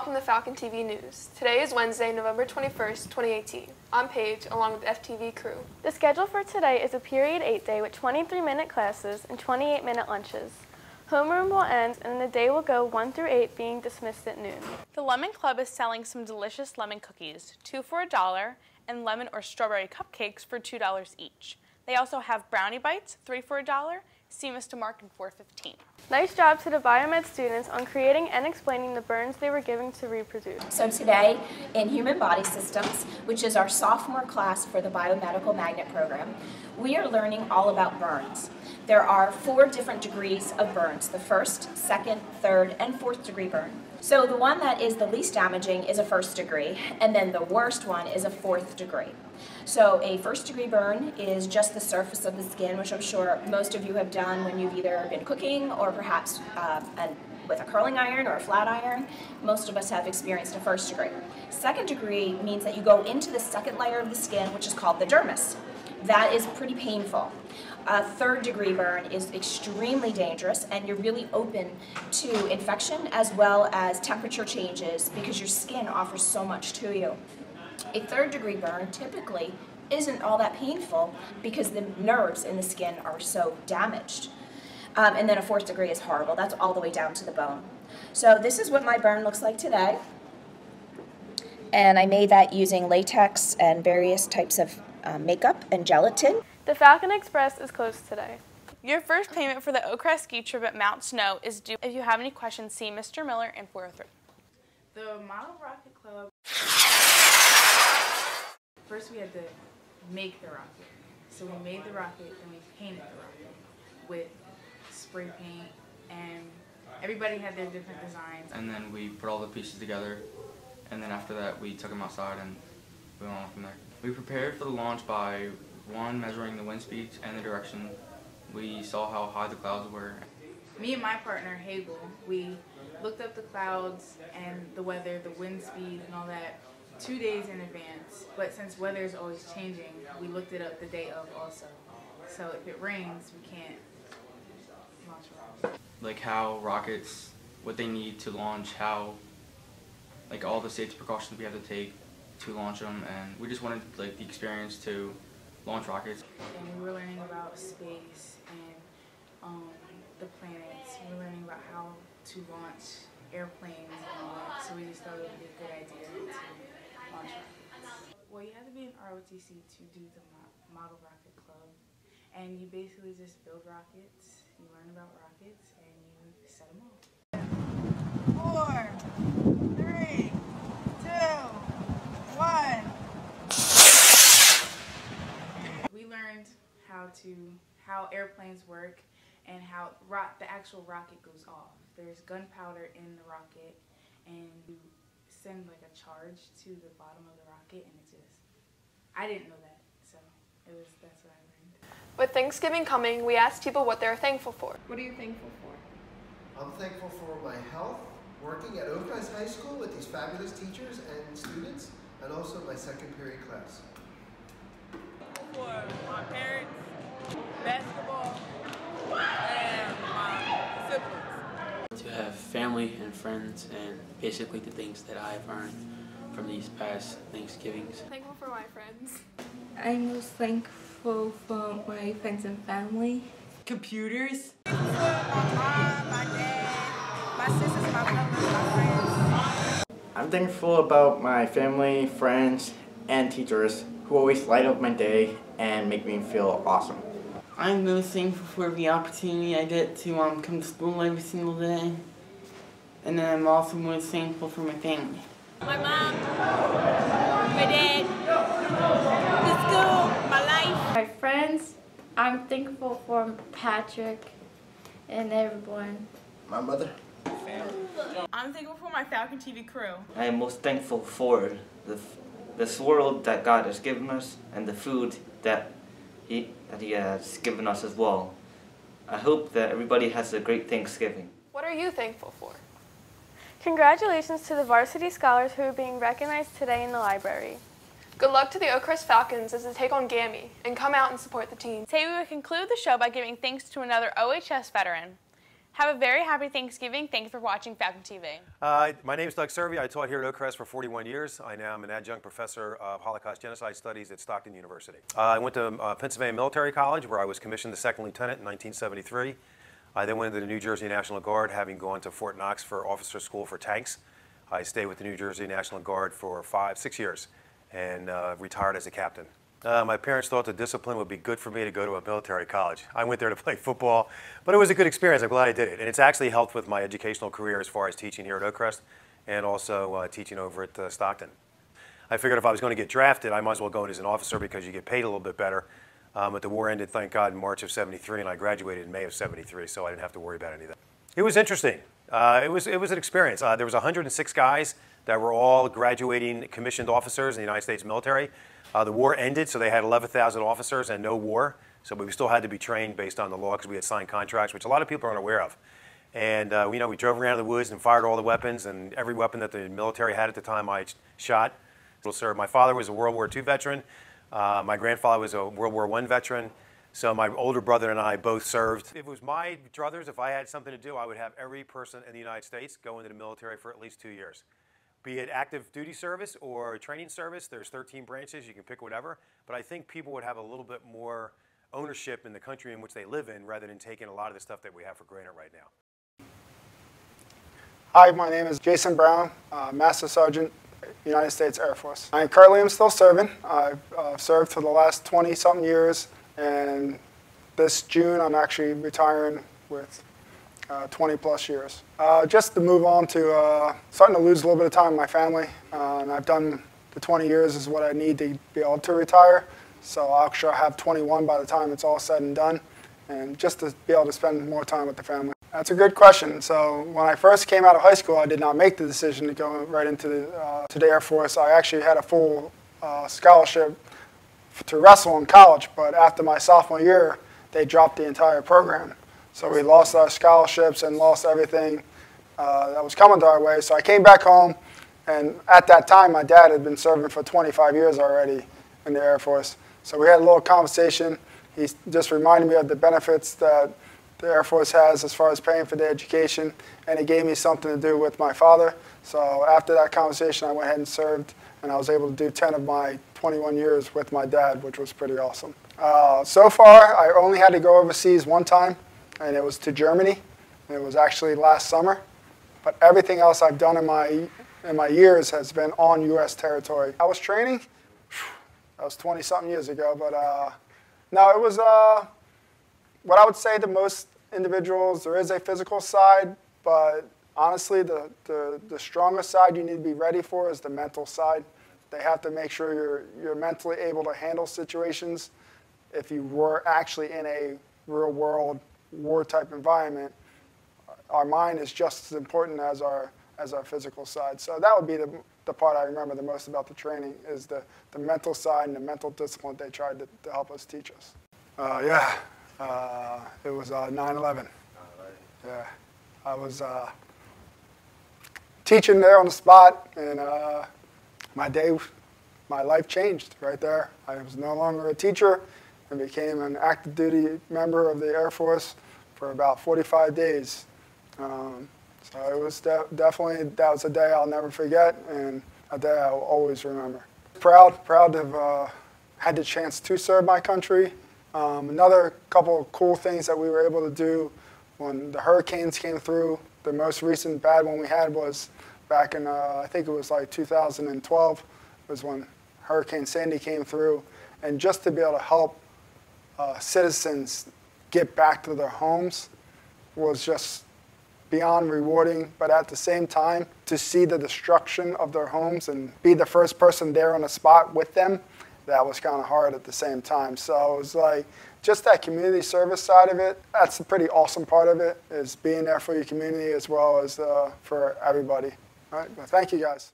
welcome to Falcon TV News. Today is Wednesday, November 21st, 2018. I'm Paige, along with the FTV crew. The schedule for today is a Period 8 day with 23-minute classes and 28-minute lunches. Homeroom will end and the day will go 1 through 8, being dismissed at noon. The Lemon Club is selling some delicious lemon cookies, 2 for $1, and lemon or strawberry cupcakes for $2 each. They also have brownie bites, 3 for $1, see Mr. Markin for $15. Nice job to the biomed students on creating and explaining the burns they were given to reproduce. So today in Human Body Systems, which is our sophomore class for the Biomedical Magnet program, we are learning all about burns. There are 4 different degrees of burns, the first, second, third, and fourth degree burn. So the one that is the least damaging is a first degree, and then the worst one is a fourth degree. So a first degree burn is just the surface of the skin, which I'm sure most of you have done when you've either been cooking or perhaps with a curling iron or a flat iron. Most of us have experienced a first degree. Second degree means that you go into the second layer of the skin, which is called the dermis. That is pretty painful. A third degree burn is extremely dangerous, and you're really open to infection as well as temperature changes because your skin offers so much to you. A third degree burn typically isn't all that painful because the nerves in the skin are so damaged. And then a fourth degree is horrible. That's all the way down to the bone. So this is what my burn looks like today. And I made that using latex and various types of makeup and gelatin. The Falcon Express is closed today. Your first payment for the Oakcrest ski trip at Mount Snow is due. If you have any questions, see Mr. Miller in 403. The Model Rocket Club, first we had to make the rocket. So we made the rocket and we painted the rocket with spray paint, and everybody had their different designs. And then we put all the pieces together, and then after that we took them outside and we went on from there. We prepared for the launch by, 1, measuring the wind speeds and the direction. We saw how high the clouds were. Me and my partner, Hagel, we looked up the clouds and the weather, the wind speed and all that 2 days in advance. But since weather is always changing, we looked it up the day of also. So if it rains, we can't launch a rocket. Like how rockets, what they need to launch, how, like all the safety precautions we have to take to launch them, and we just wanted like the experience to launch rockets. And we were learning about space and the planets. We were learning about how to launch airplanes and all that, so we just thought it would be a good idea to launch rockets. Well, you have to be an ROTC to do the Model Rocket Club, and you basically just build rockets, you learn about rockets, and you set them off. 4, 3, 2, 1. We learned how airplanes work and how the actual rocket goes off. There's gunpowder in the rocket, and you send like a charge to the bottom of the rocket, and I didn't know that, so that's what I learned. With Thanksgiving coming, we asked people what they're thankful for. What are you thankful for? I'm thankful for my health, working at Oakcrest High School with these fabulous teachers and students, and also my second period class. For my parents, basketball, and my siblings. To have family and friends and basically the things that I've earned from these past Thanksgivings. Thankful for my friends. I'm most thankful for my friends and family. Computers. My mom, my dad, my sisters, my brothers, my friends. I'm thankful about my family, friends, and teachers who always light up my day and make me feel awesome. I'm most thankful for the opportunity I get to come to school every single day. And then I'm also most thankful for my family. My mom, my dad, the school, my life. My friends, I'm thankful for Patrick and everyone. My mother. I'm thankful for my Falcon TV crew. I am most thankful for this world that God has given us and the food that He has given us as well. I hope that everybody has a great Thanksgiving. What are you thankful for? Congratulations to the varsity scholars who are being recognized today in the library. Good luck to the Oakcrest Falcons as they take on GAMI, and come out and support the team. Today we will conclude the show by giving thanks to another OHS veteran. Have a very happy Thanksgiving. Thank you for watching Falcon TV. My name is Doug Servey. I taught here at Oakcrest for 41 years. I now am an adjunct professor of Holocaust Genocide Studies at Stockton University. I went to Pennsylvania Military College, where I was commissioned the second lieutenant in 1973. I then went to the New Jersey National Guard, having gone to Fort Knox for officer school for tanks. I stayed with the New Jersey National Guard for 6 years and retired as a captain. My parents thought the discipline would be good for me to go to a military college. I went there to play football, but it was a good experience. I'm glad I did it. And it's actually helped with my educational career as far as teaching here at Oakcrest and also teaching over at Stockton. I figured if I was going to get drafted, I might as well go in as an officer because you get paid a little bit better. But the war ended, thank God, in March of '73, and I graduated in May of '73, so I didn't have to worry about any of that. It was interesting. It was an experience. There was 106 guys that were all graduating commissioned officers in the United States military. The war ended, so they had 11,000 officers and no war. So we still had to be trained based on the law because we had signed contracts, which a lot of people aren't aware of. And we drove around the woods and fired all the weapons, and every weapon that the military had at the time I shot. My father was a World War II veteran. My grandfather was a World War I veteran. So my older brother and I both served. If it was my druthers, if I had something to do, I would have every person in the United States go into the military for at least 2 years. Be it active duty service or training service, there's 13 branches, you can pick whatever. But I think people would have a little bit more ownership in the country in which they live in rather than taking a lot of the stuff that we have for granted right now. Hi, my name is Jason Brown, Master Sergeant, United States Air Force. I currently am still serving. I've served for the last 20-something years, and this June I'm actually retiring with 20-plus years. Just to move on to starting to lose a little bit of time with my family, and I've done the 20 years is what I need to be able to retire, so I'll actually have 21 by the time it's all said and done, and just to be able to spend more time with the family. That's a good question. So when I first came out of high school, I did not make the decision to go right into the Air Force. I actually had a full scholarship to wrestle in college, but after my sophomore year, they dropped the entire program. So we lost our scholarships and lost everything that was coming to our way. So I came back home, and at that time, my dad had been serving for 25 years already in the Air Force. So we had a little conversation. He just reminded me of the benefits that the Air Force has as far as paying for the education, and it gave me something to do with my father. So after that conversation, I went ahead and served, and I was able to do 10 of my 21 years with my dad, which was pretty awesome. So far, I only had to go overseas one time, and it was to Germany. It was actually last summer. But everything else I've done in my years has been on U.S. territory. I was training. That was 20-something years ago, but no, it was what I would say to most individuals, there is a physical side, but honestly, the strongest side you need to be ready for is the mental side. They have to make sure you're mentally able to handle situations. If you were actually in a real-world war-type environment, our mind is just as important as our physical side. So that would be the part I remember the most about the training is the mental side and the mental discipline they tried to help us teach us. It was 9/11. Yeah, I was teaching there on the spot, and my life changed right there. I was no longer a teacher and became an active duty member of the Air Force for about 45 days. So it was definitely, that was a day I'll never forget, and a day I'll always remember. Proud to have had the chance to serve my country. Another couple of cool things that we were able to do when the hurricanes came through. The most recent bad one we had was back in, I think it was like 2012, was when Hurricane Sandy came through. And just to be able to help citizens get back to their homes was just beyond rewarding, but at the same time, to see the destruction of their homes and be the first person there on the spot with them, that was kind of hard at the same time. So it was like, just that community service side of it, that's the pretty awesome part of it, is being there for your community as well as for everybody. All right, well, thank you guys.